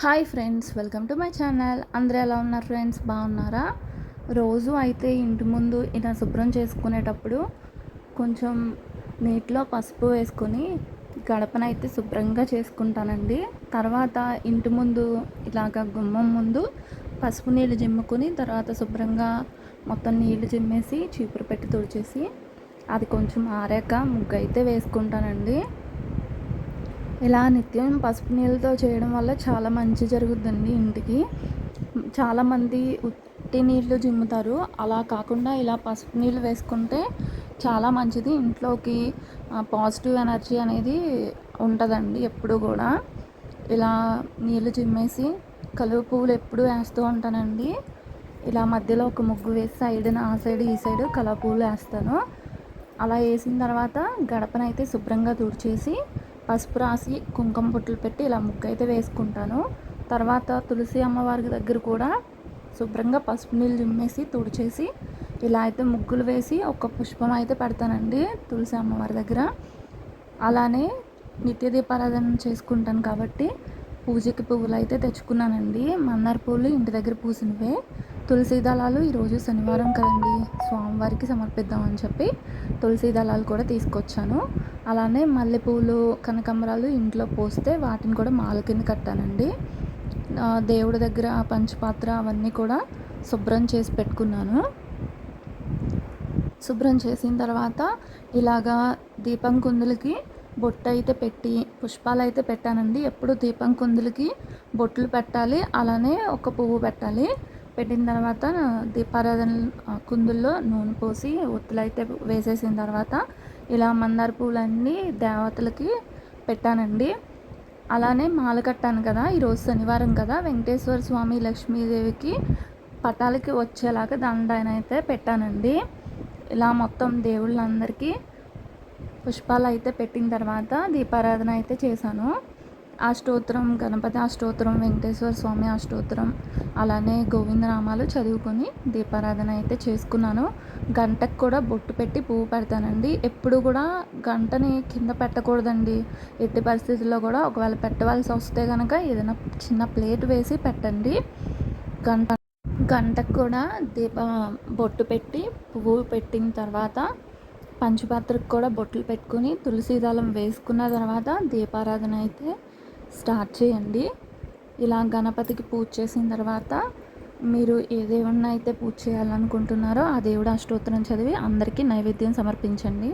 Hi friends, welcome to my channel. అందరూ ఎలా ఉన్నారు ఫ్రెండ్స్? బాగున్నారా? రోజు అయితే ఇంటి ముందు ఇలా శుభ్రం చేసుకునేటప్పుడు కొంచెం నీటిలో పసుపు వేసుకొని గడపనైతే శుభ్రంగా చేసుకుంటానండి. తర్వాత ఇంటి ముందు ఇలాగ గుమ్మం ముందు పసుపు నీళ్ళు జిమ్ముకొని తర్వాత శుభ్రంగా మొత్తం నీళ్లు జిమ్మేసి చీపురు పెట్టి తుడిచేసి అది కొంచెం ఆరాక ముగ్గు అయితే వేసుకుంటానండి. ఇలా నిత్యం పసుపు నీళ్ళతో చేయడం వల్ల చాలా మంచి జరుగుద్దండి ఇంటికి. చాలామంది ఉట్టి నీళ్ళు జిమ్ముతారు, అలా కాకుండా ఇలా పసుపు నీళ్ళు వేసుకుంటే చాలా మంచిది. ఇంట్లోకి పాజిటివ్ ఎనర్జీ అనేది ఉంటుందండి ఎప్పుడు కూడా. ఇలా నీళ్ళు జిమ్మేసి కలువ పువ్వులు ఎప్పుడు వేస్తూ ఉంటానండి. ఇలా మధ్యలో ఒక ముగ్గు వేసి సైడ్న ఆ సైడ్ ఈ సైడ్ కలువ పువ్వులు వేస్తాను. అలా వేసిన తర్వాత గడపనైతే శుభ్రంగా తుడిచేసి పసుపు రాసి కుంకుమ బొట్లు పెట్టి ఇలా ముగ్గు అయితే వేసుకుంటాను. తర్వాత తులసి అమ్మవారి దగ్గర కూడా శుభ్రంగా పసుపు నీళ్ళు జిమ్మేసి తుడిచేసి ఇలా అయితే ముగ్గులు వేసి ఒక పుష్పం అయితే పెడతానండి తులసి అమ్మవారి దగ్గర. అలానే నిత్య దీపారాధన చేసుకుంటాను కాబట్టి పూజకి పువ్వులు అయితే తెచ్చుకున్నానండి. మందార పువ్వులు ఇంటి దగ్గర పూసినవే. తులసి దళాలు ఈరోజు శనివారం కదండి, స్వామివారికి సమర్పిద్దామని చెప్పి తులసి దళాలు కూడా తీసుకొచ్చాను. అలానే మల్లెపూలు కనకాంబరాలు ఇంట్లో పోస్తే వాటిని కూడా మాల కింద కట్టానండి. దేవుడి దగ్గర పంచపాత్ర అవన్నీ కూడా శుభ్రం చేసి పెట్టుకున్నాను. శుభ్రం చేసిన తర్వాత ఇలాగా దీపం కుందులకి బొట్టు అయితే పెట్టి పుష్పాలు అయితే పెట్టానండి. ఎప్పుడు దీపం కుందులకి బొట్లు పెట్టాలి, అలానే ఒక పువ్వు పెట్టాలి. పెట్టిన తర్వాత దీపారాధన కుందుల్లో నూనె పోసి ఒత్తులు అయితే వేసేసిన తర్వాత ఇలా మందార పూలన్నీ దేవతలకి పెట్టానండి. అలానే మాల కట్టాను కదా, ఈరోజు శనివారం కదా, వెంకటేశ్వర స్వామి లక్ష్మీదేవికి పటాలకి వచ్చేలాగా దండాయన అయితే పెట్టానండి. ఇలా మొత్తం దేవుళ్ళందరికీ పుష్పాలు అయితే పెట్టిన తర్వాత దీపారాధన అయితే చేశాను. అష్టోత్తరం, గణపతి అష్టోత్తరం, వెంకటేశ్వర స్వామి అష్టోత్తరం, అలానే గోవిందనామాలు చదువుకొని దీపారాధన అయితే చేసుకున్నాను. గంటకు కూడా బొట్టు పెట్టి పువ్వు పెడతానండి. ఎప్పుడు కూడా గంటని కింద పెట్టకూడదండి. ఎట్టి పరిస్థితుల్లో కూడా ఒకవేళ పెట్టవలసి వస్తే కనుక ఏదైనా చిన్న ప్లేట్ వేసి పెట్టండి. గంటకు కూడా బొట్టు పెట్టి పువ్వు పెట్టిన తర్వాత పంచపాత్రకు కూడా బొట్లు పెట్టుకుని తులసి దళం వేసుకున్న తర్వాత దీపారాధన అయితే స్టార్ట్ చేయండి. ఇలా గణపతికి పూజ చేసిన తర్వాత మీరు ఏ దేవుడిని అయితే పూజ చేయాలనుకుంటున్నారో ఆ దేవుడు అష్టోత్తరం చదివి అందరికీ నైవేద్యం సమర్పించండి.